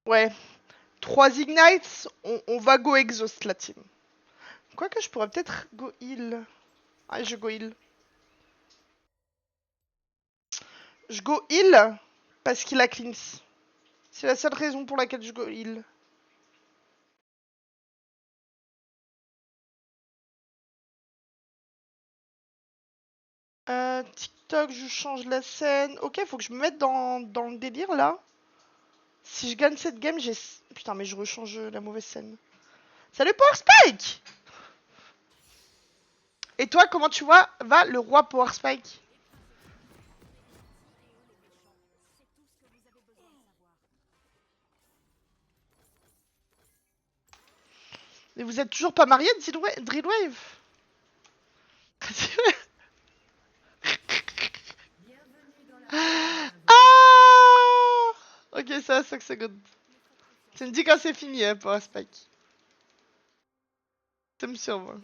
Ouais. 3 ignites, on va go exhaust la team. Quoique je pourrais peut-être go heal. Ah, je go heal. Je go heal parce qu'il a cleanse. C'est la seule raison pour laquelle je go heal. TikTok, je change la scène. Ok, faut que je me mette dans le délire là. Si je gagne cette game, j'ai... Putain, mais je rechange la mauvaise scène. Salut Power Spike! Et toi, comment tu vois va le roi Power Spike? Mais vous êtes toujours pas marié, Drillwave? Ah! Ok, ça, c'est good. Tu me dis quand c'est fini, Power Spike. Ça me survole.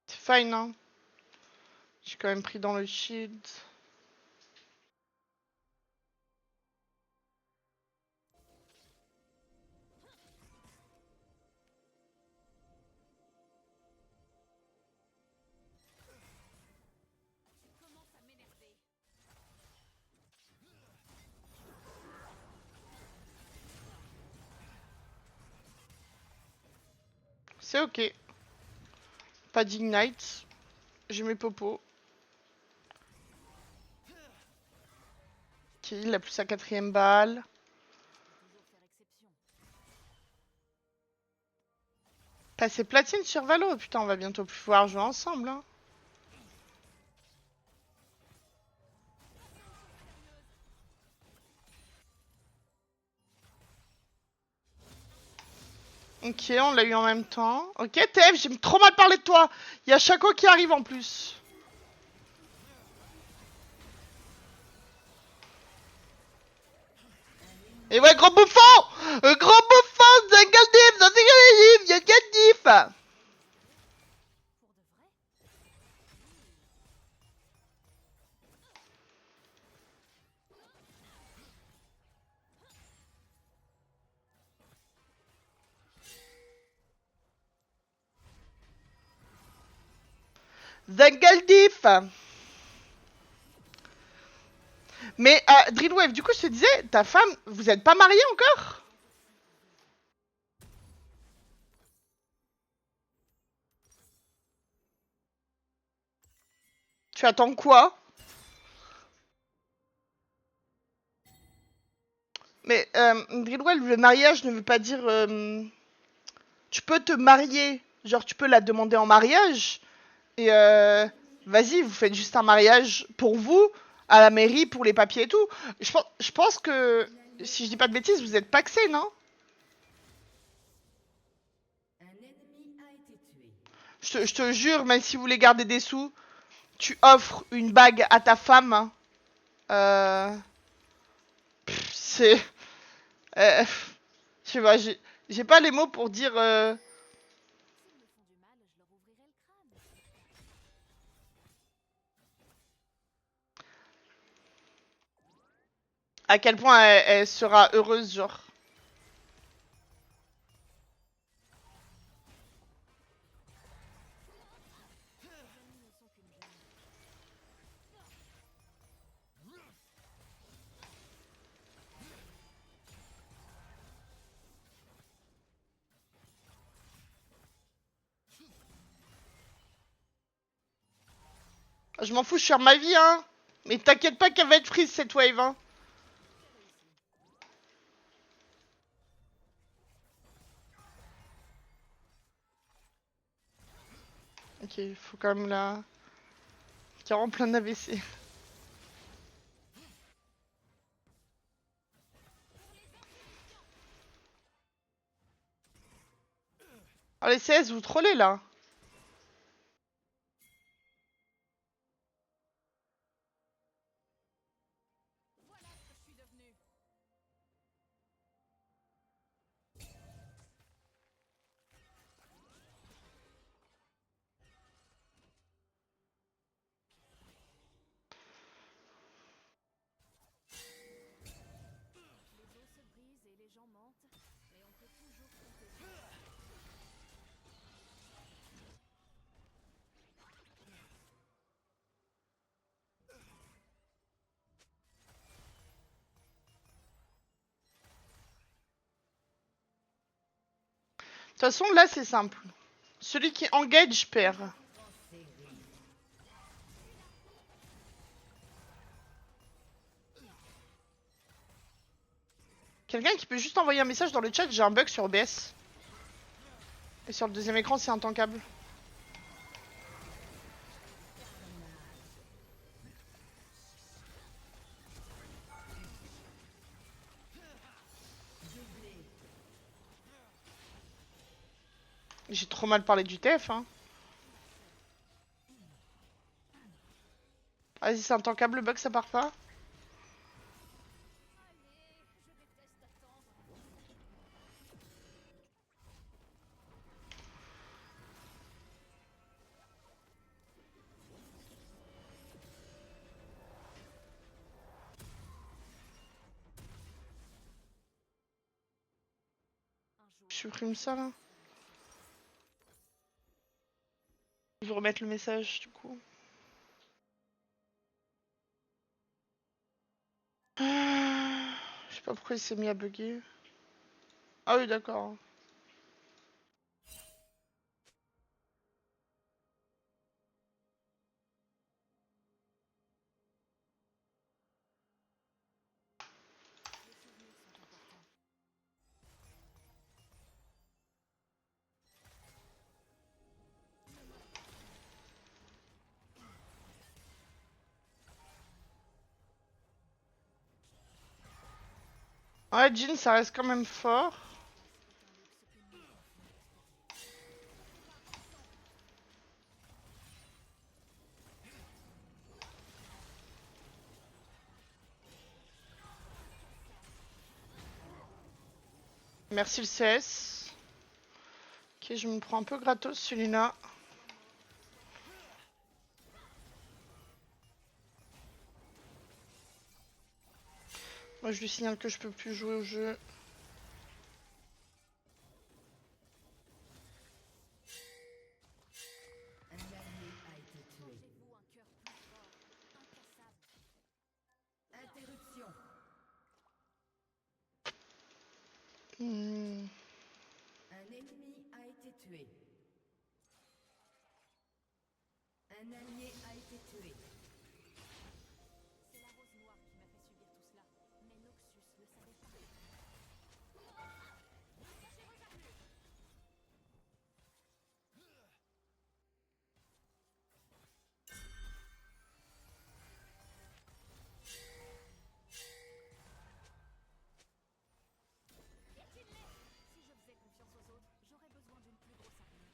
C'est fine, hein. J'ai quand même pris dans le shield. C'est ok. Pas d'ignite. J'ai mes popos. Ok, il a plus sa 4ème balle. Passer platine sur Valo. Putain, on va bientôt pouvoir jouer ensemble, hein. Ok, on l'a eu en même temps. Ok, TF, j'ai trop mal parlé de toi. Il y a Chaco qui arrive en plus. Et ouais, gros bouffon! Gros bouffon! Zangaldif! Zangaldif! Zangaldif! Zangaldif! Mais Drillwave, du coup, je te disais, ta femme, vous êtes pas mariés encore? Tu attends quoi? Mais Drillwave, le mariage ne veut pas dire... tu peux te marier, genre tu peux la demander en mariage, et vas-y, vous faites juste un mariage pour vous, à la mairie, pour les papiers et tout. Je pense que, si je dis pas de bêtises, vous êtes paxé, non? Je te jure, même si vous voulez garder des sous, tu offres une bague à ta femme. Euh, c'est... Euh, je sais pas, j'ai pas les mots pour dire... à quel point elle sera heureuse, genre. Je m'en fous, je suis sur ma vie, hein. Mais t'inquiète pas qu'elle va être freeze cette wave, hein. Ok, il faut quand même la... qui rend plein d'AVC. Oh les CS, vous trollez là. façon, là, c'est simple. Celui qui engage perd. Quelqu'un qui peut juste envoyer un message dans le chat, j'ai un bug sur OBS. Et sur le deuxième écran, c'est intankable. J'ai trop mal parlé du TF, hein. Vas-y, c'est intankable, le bug, ça part pas. Je supprime ça, là. Je vais remettre le message, du coup. Je sais pas pourquoi il s'est mis à bugger. Ah oui, d'accord. Ouais, Jhin, ça reste quand même fort. Merci le CS. Ok, je me prends un peu gratos celui-là. Moi, je lui signale que je peux plus jouer au jeu. Hmm. Un ennemi a été tué. Un allié a été tué. C'est la rose noire qui m'a fait subir tout cela. Mais Noxus le savait pas. Si je faisais confiance aux autres, j'aurais besoin d'une plus grosse armure.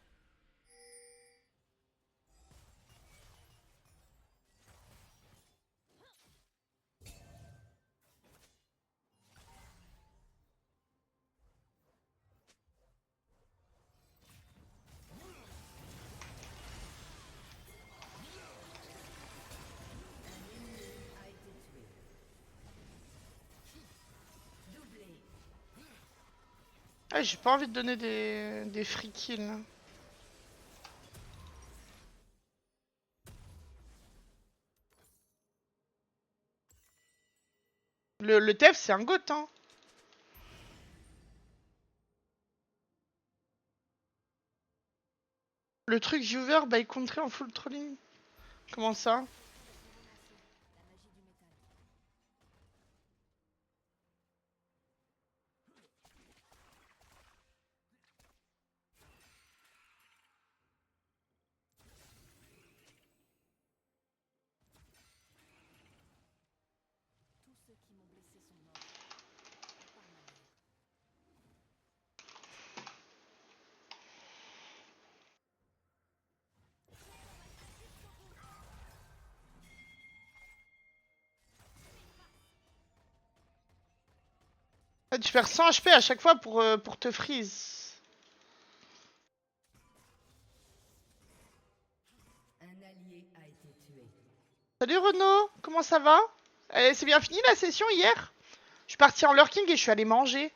A été tué. Doublé. Ah, j'ai pas envie de donner des free kills. Le TF, c'est un goat, hein. Le truc viewer by country en full trolling. Comment ça? La magie du métal. Tous ceux qui m'ont blessé sont morts. Par ma mère. Ah, tu perds 100 HP à chaque fois pour te freeze. Un allié a été tué. Salut Renaud, comment ça va? C'est bien fini la session hier? Je suis parti en lurking et je suis allé manger.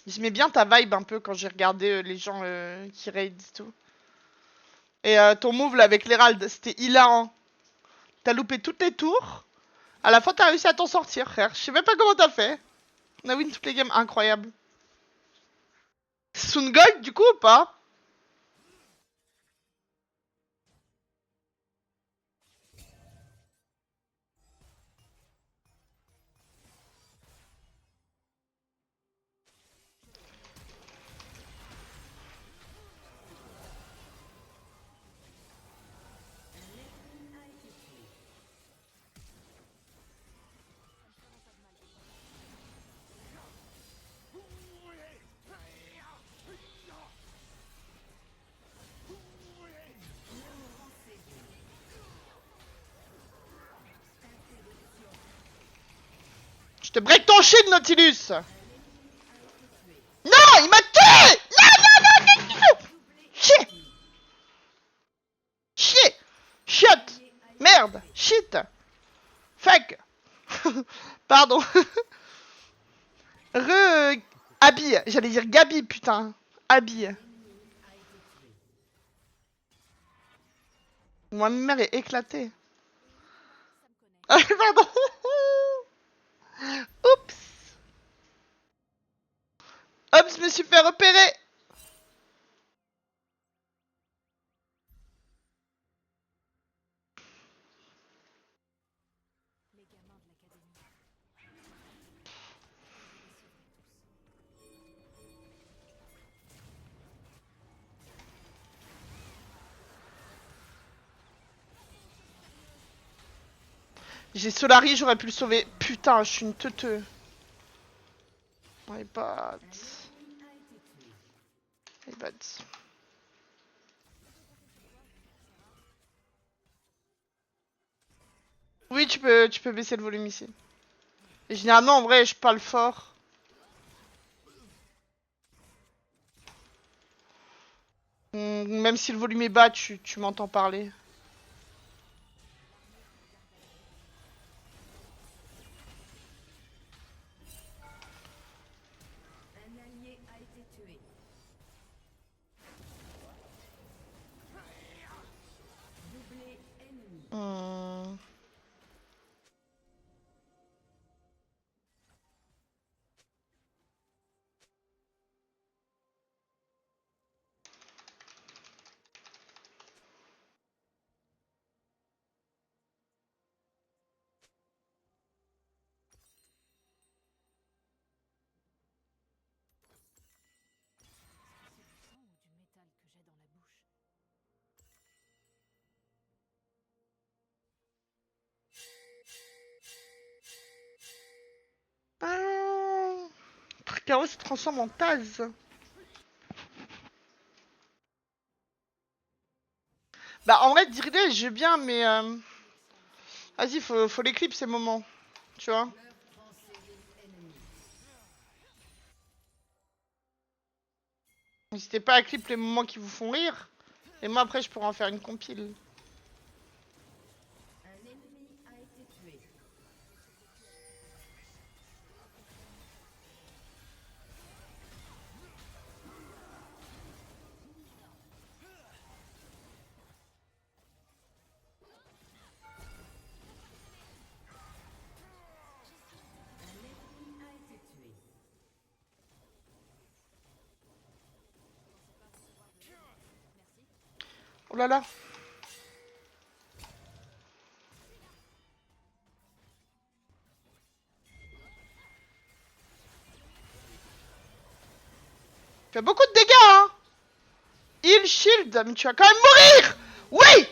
J'aimais bien ta vibe un peu quand j'ai regardé les gens qui raid et tout. Et ton move là avec l'Herald, c'était hilarant. T'as loupé toutes les tours. À la fin, t'as réussi à t'en sortir, frère. Je sais même pas comment t'as fait. On a win toutes les games, incroyable. Soon Gold, du coup, ou pas? Je te break ton shit, Nautilus. Non, il m'a tué. Non. Chier. Chier. Shit. Merde. Shit. Fuck. Pardon. Abby. J'allais dire Gabi, putain. Abby. Moi, ma mère est éclatée. Ah, pardon. Oups. Oups, je me suis fait repérer. Les gamins de l'académie. J'ai Solari, j'aurais pu le sauver. Putain, je suis une teuteux. My bad. My bad. Oui, tu peux baisser le volume ici. Et généralement, en vrai, je parle fort. Même si le volume est bas, tu m'entends parler. Un allié a été tué. Doublé ennemi. C'est du sang ou du métal que j'ai dans la bouche? Ah, Tricaro se transforme en Taz. Bah, en vrai, Diridel, je veux bien, mais... Vas-y, faut l'éclipse ces moments. Tu vois? Meurtre en série ennemi. N'hésitez pas à clip les moments qui vous font rire. Et moi, après, je pourrais en faire une compile. Un ennemi a été tué. Un ennemi a été tué. Oh là là. Tu fais beaucoup de dégâts, hein. Heal, shield, mais tu vas quand même mourir. Oui.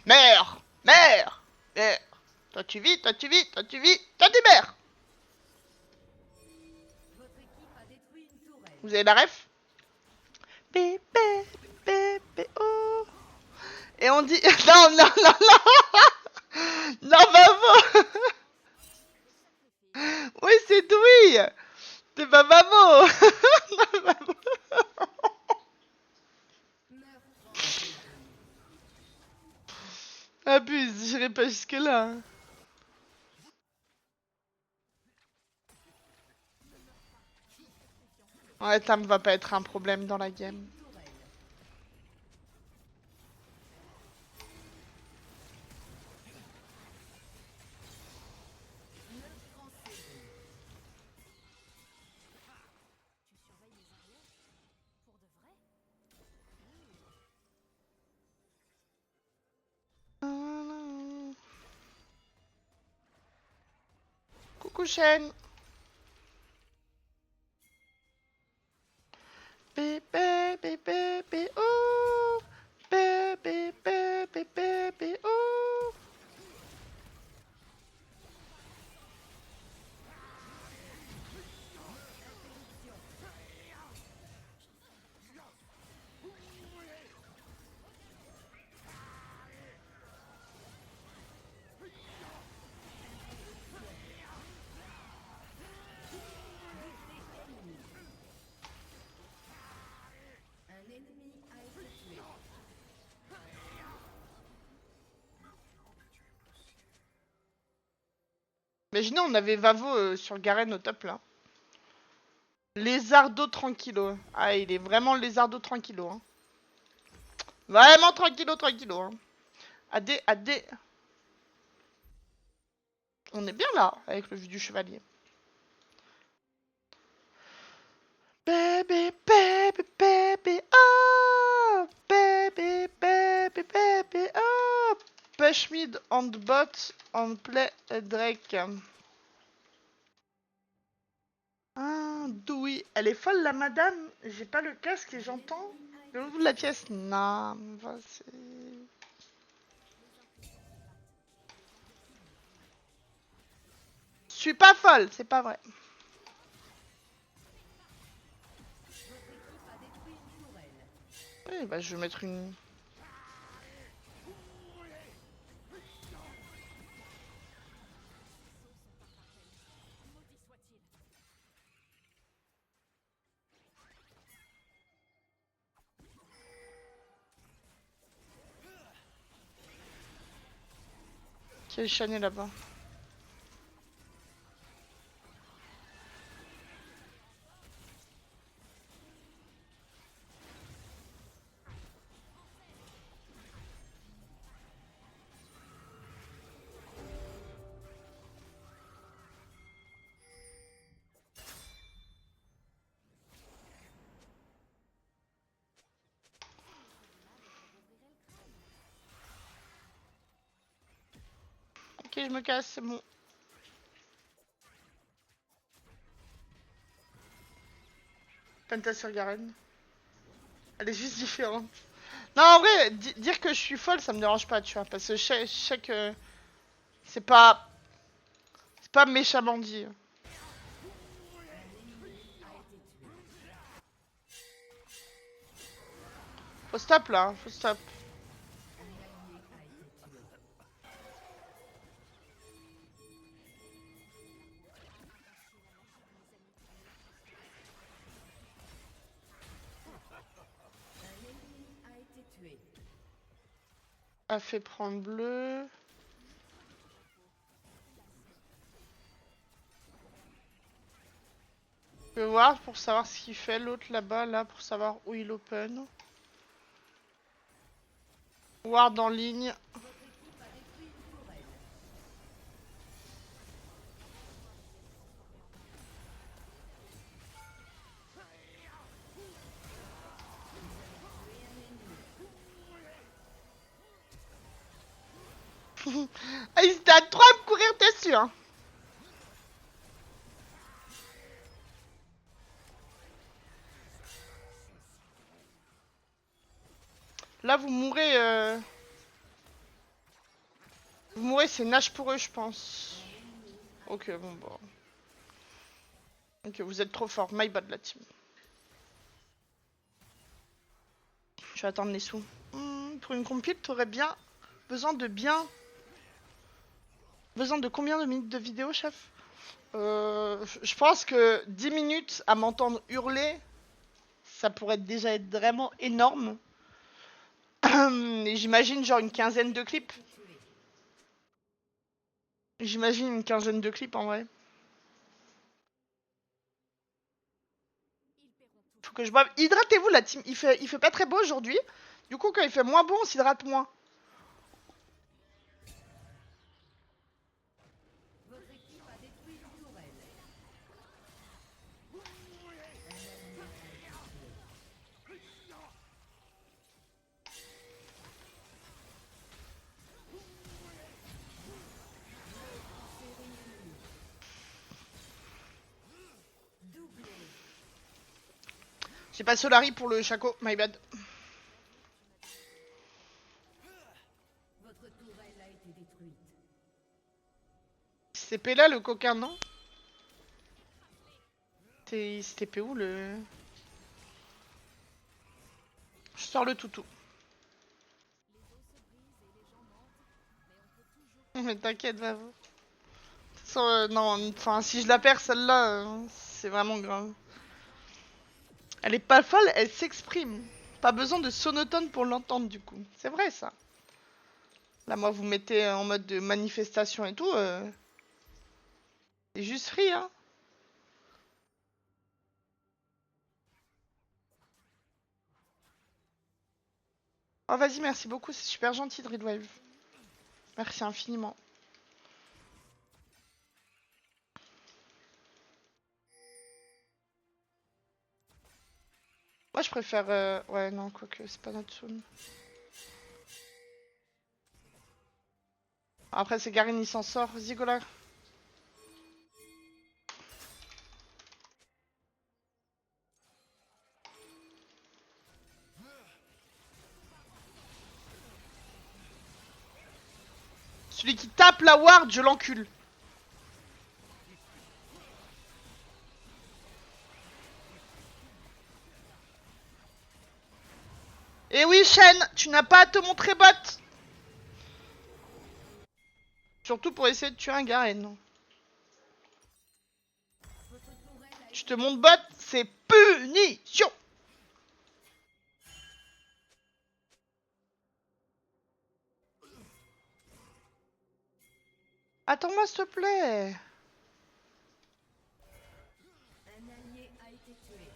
Meurs. Meurs. Meurs. Toi tu vis, toi tu vis, toi tu vis, toi tu meurs. Votre équipe a détruit une tourelle. Vous avez la ref? Bébé, bébé, oh. Et on dit... Non, non, non, non. Non, maman. Oui, c'est Douy. C'est ma maman. Non, maman. Meurtre en série. Abuse, j'irai pas jusque là. Ouais, Tam va pas être un problème dans la game. Tourelle. Coucou Shen. Bébé, bébé, bébé, oh. Bébé, bébé, bébé, oh. Un ennemi a été tué. Imaginez, on avait Vavo sur Garen au top là. Lézardo tranquillo. Ah, il est vraiment lézardo tranquillo. Hein. Vraiment tranquillo, tranquillo. Hein. AD, AD. On est bien là avec le vue du chevalier. Baby, baby, baby, oh. Baby, baby, baby, oh. Push mid on the bot on play Drake. Ah, Doui. Elle est folle la madame. J'ai pas le casque et j'entends. Le bout de la pièce. Non, vas-y. Je suis pas folle, c'est pas vrai. Votre équipe a détruit une tourelle. Oui, bah je vais mettre une. Maudit soit-il. Quel chané là-bas. Ok, je me casse, c'est bon. Penta sur Garen. Elle est juste différente. Non, en vrai, dire que je suis folle, ça me dérange pas, tu vois. Parce que je sais que c'est pas. C'est pas méchamment dit. Faut stop là, faut stop. Un ennemi a été tué. A fait prendre bleu. Je vais voir pour savoir ce qu'il fait l'autre là-bas, là, pour savoir où il open. Ward en ligne. Votre équipe a détruit une tourelle. Ah, ils étaient à 3 à me courir dessus, hein. Là, vous mourrez. Vous mourrez, c'est nage pour eux, je pense. Ok, bon, bon. Ok, vous êtes trop fort. My bad, la team. Je vais attendre les sous. Pour une compile, t'aurais bien besoin de bien. Besoin de combien de minutes de vidéo, chef? Je pense que 10 minutes à m'entendre hurler, ça pourrait déjà être vraiment énorme. Et j'imagine genre une quinzaine de clips. Tué. J'imagine une quinzaine de clips en vrai. Ils paieront tout. Faut que je boive. Hydratez-vous la team. Il fait pas très beau aujourd'hui. Du coup, quand il fait moins bon, on s'hydrate moins. Votre équipe a détruit une tourelle. J'ai pas Solari pour le Chaco, my bad. Votre tourelle a été détruite. C'est là le coquin, non? C'était où le... Je sors le toutou. Mais t'inquiète, va. De toute façon, non, enfin, si je la perds celle-là, c'est vraiment grave. Elle est pas folle, elle s'exprime. Pas besoin de sonotone pour l'entendre du coup. C'est vrai ça. Là, moi, vous mettez en mode de manifestation et tout. C'est juste free, hein. Oh, vas-y, merci beaucoup, c'est super gentil de Redwave. Merci infiniment. Moi, je préfère... Ouais, non, quoique, c'est pas notre zone. Après, c'est Garen, il s'en sort. Zigola. Celui qui tape la ward, je l'encule. Et oui, Shen, tu n'as pas à te montrer bot. Surtout pour essayer de tuer un Garen. Tu te montres bot, c'est punition. Attends-moi, s'il te plaît. Un allié a été tué.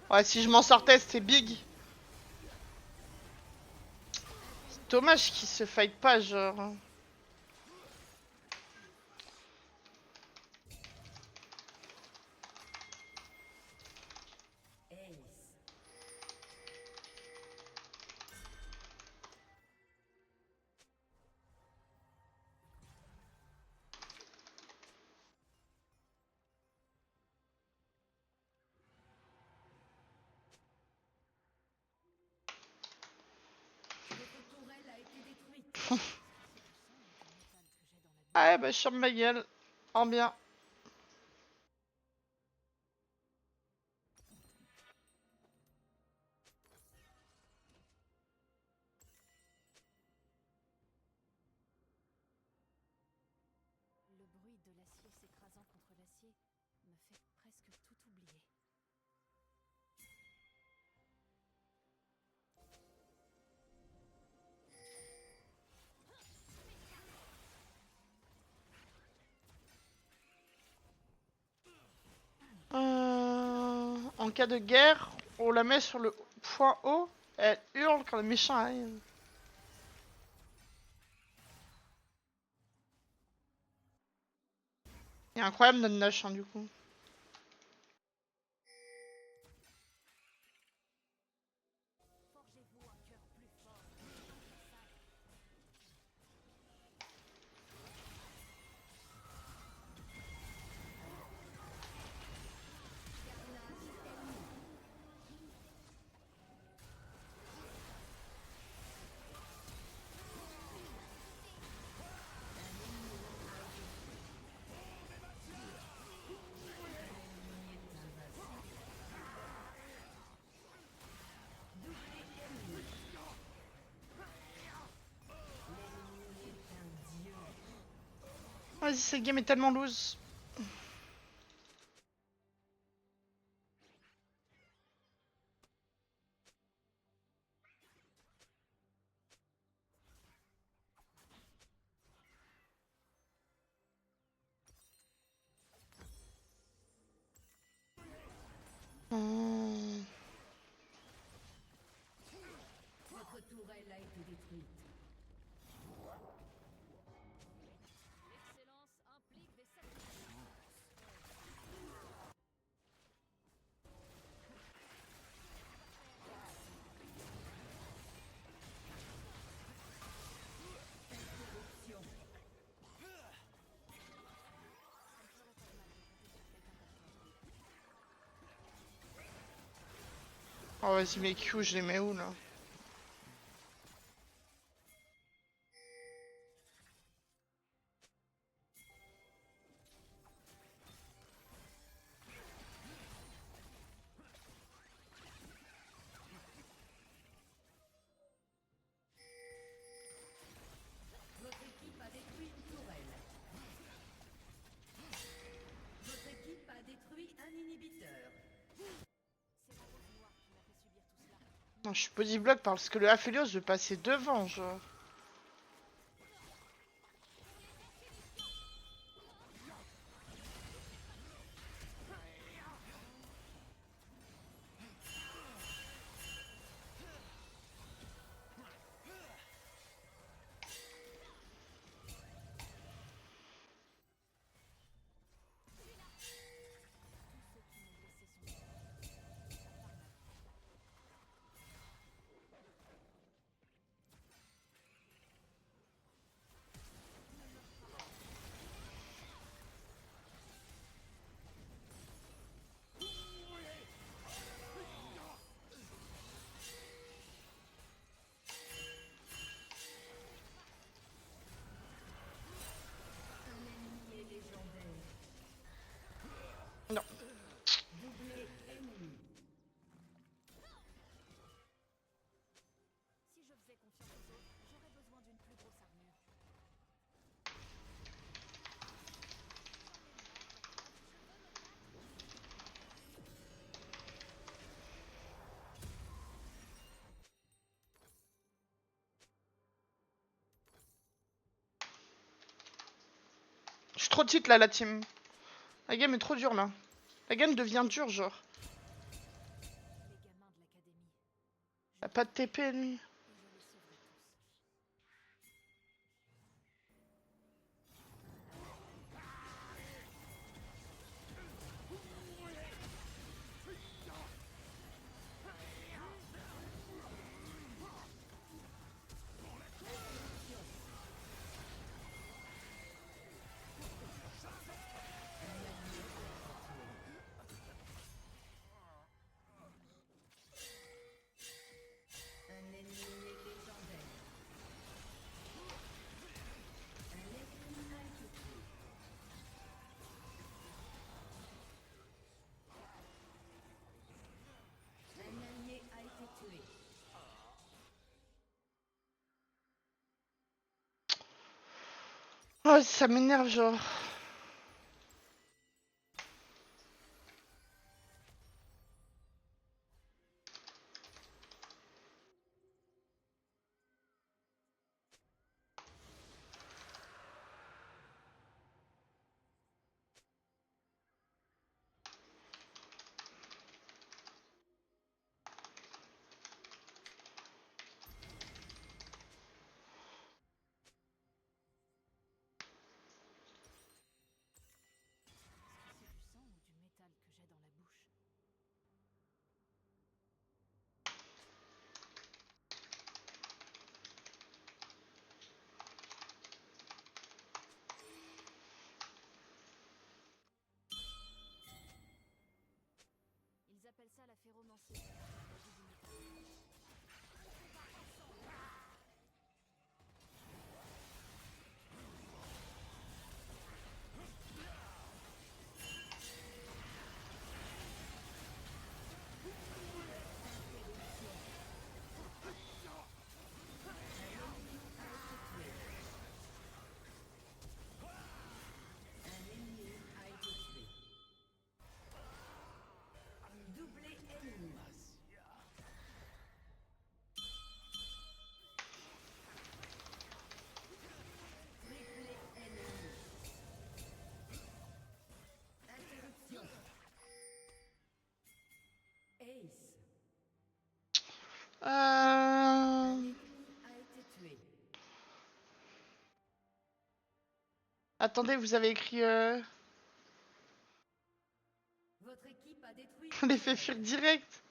Ouais, si je m'en sortais, c'était big. C'est dommage qu'il se fight pas, genre. Ace. Votre tourelle a été détruite. Ah ouais, bah, je ferme ma gueule. En bien. Le bruit de l'acier s'écrasant contre l'acier me fait presque tout oublier. En cas de guerre, on la met sur le point haut. Elle hurle quand le méchant arrive. Il est incroyable notre Nash, hein, du coup. Forgez-vous un cœur plus fort. Vas-y, cette game est tellement loose. Hmm. Votre tourelle a été détruite. L'excellence implique des sacrifices. Oh vas-y, mes Q, je les mets où là? Votre équipe a détruit une tourelle. Votre équipe a détruit un inhibiteur. C'est la rose noire qui m'a fait subir tout cela. Non, je suis bodyblock parce que le Aphelios veut passer devant, genre. Tous ceux qui m'ont blessé sont morts. À part ma Un ennemi est légendaire. Non. Doublé ennemi. Si je faisais confiance aux autres, j'aurais besoin d'une plus grosse armure. Je suis trop titre là, la team. La game est trop dure là. La game devient dure, genre. Les gamins de l'académie. T'as pas de TP, lui. Et je les sauverai tous. Un ennemi est légendaire. Un ennemi a été tué. Un allié a été tué. Oh, ça m'énerve, genre. Est-ce que c'est du sang ou du métal que j'ai dans la bouche? Ils appellent ça la phéromancie. La magie du métal. Un ennemi a été tué. Doublé ennemi. Triplé ennemi. Interruption. Ace. Un ennemi a été tué. Attendez, vous avez écrit Votre équipe a détruit on une les fait tourelle. fuir direct.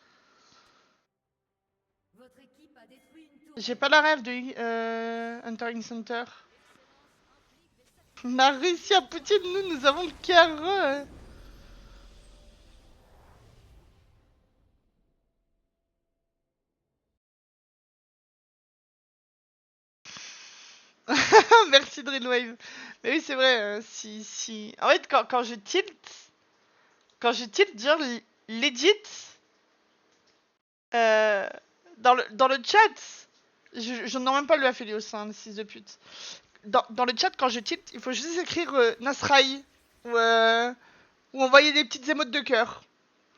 Votre équipe a détruit une tourelle. J'ai pas la rêve de Entering Center. On a réussi à Poutine, nous avons le carreau. merci Drillwave. Mais oui, c'est vrai, si... En fait, quand je tilt, genre, legit, euh, dans le chat, je n'en même pas le Aphelios, hein, le fils de pute. Dans le chat, quand je tilt, il faut juste écrire Nasrai, ou envoyer des petites émotes de cœur,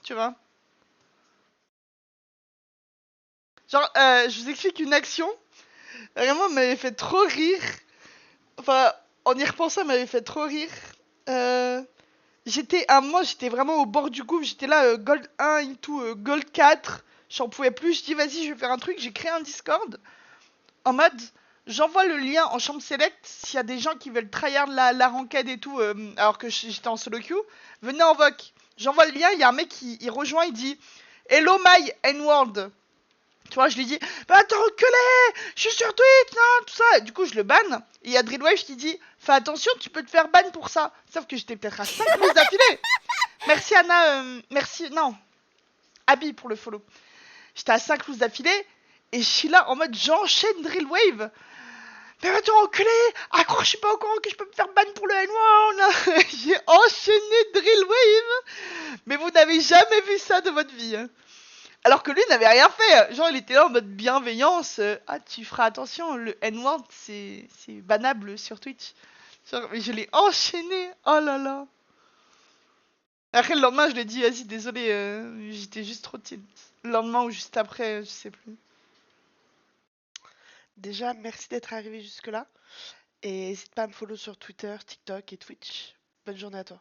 tu vois. Genre, je vous explique une action, vraiment, elle m'avait fait trop rire. Enfin, en y repensant, elle m'avait fait trop rire. J'étais, à un moment, j'étais vraiment au bord du gouffre. J'étais là, Gold 1 into Gold 4. J'en pouvais plus. Je dis, vas-y, je vais faire un truc. J'ai créé un Discord en mode, j'envoie le lien en chambre select s'il y a des gens qui veulent tryhard la ranked et tout, alors que j'étais en solo queue. Venez en voc. J'envoie le lien. Il y a un mec qui il rejoint. Il dit, hello my N-word. Tu vois, je lui dis, bah attends, enculé, je suis sur Twitch, non, tout ça. Et du coup, je le banne. Et il y a Drillwave qui dit, fais attention, tu peux te faire ban pour ça. Sauf que j'étais peut-être à 5 pouces d'affilée. Merci Anna, merci, non, Abby pour le follow. J'étais à 5 pouces d'affilée. Et je suis là en mode, j'enchaîne Drillwave. Mais attends, enculé, accroche, je suis pas au courant que je peux me faire ban pour le N1. J'ai enchaîné Drillwave. Mais vous n'avez jamais vu ça de votre vie. Hein. Alors que lui n'avait rien fait. Genre, il était là en mode bienveillance. Ah, tu feras attention, le N-word, c'est bannable sur Twitch. Genre, mais je l'ai enchaîné. Oh là là. Après, le lendemain, je lui ai dit, vas-y, désolé, j'étais juste trop tilt. Le lendemain ou juste après, je sais plus. Déjà, merci d'être arrivé jusque-là. Et n'hésite pas à me follow sur Twitter, TikTok et Twitch. Bonne journée à toi.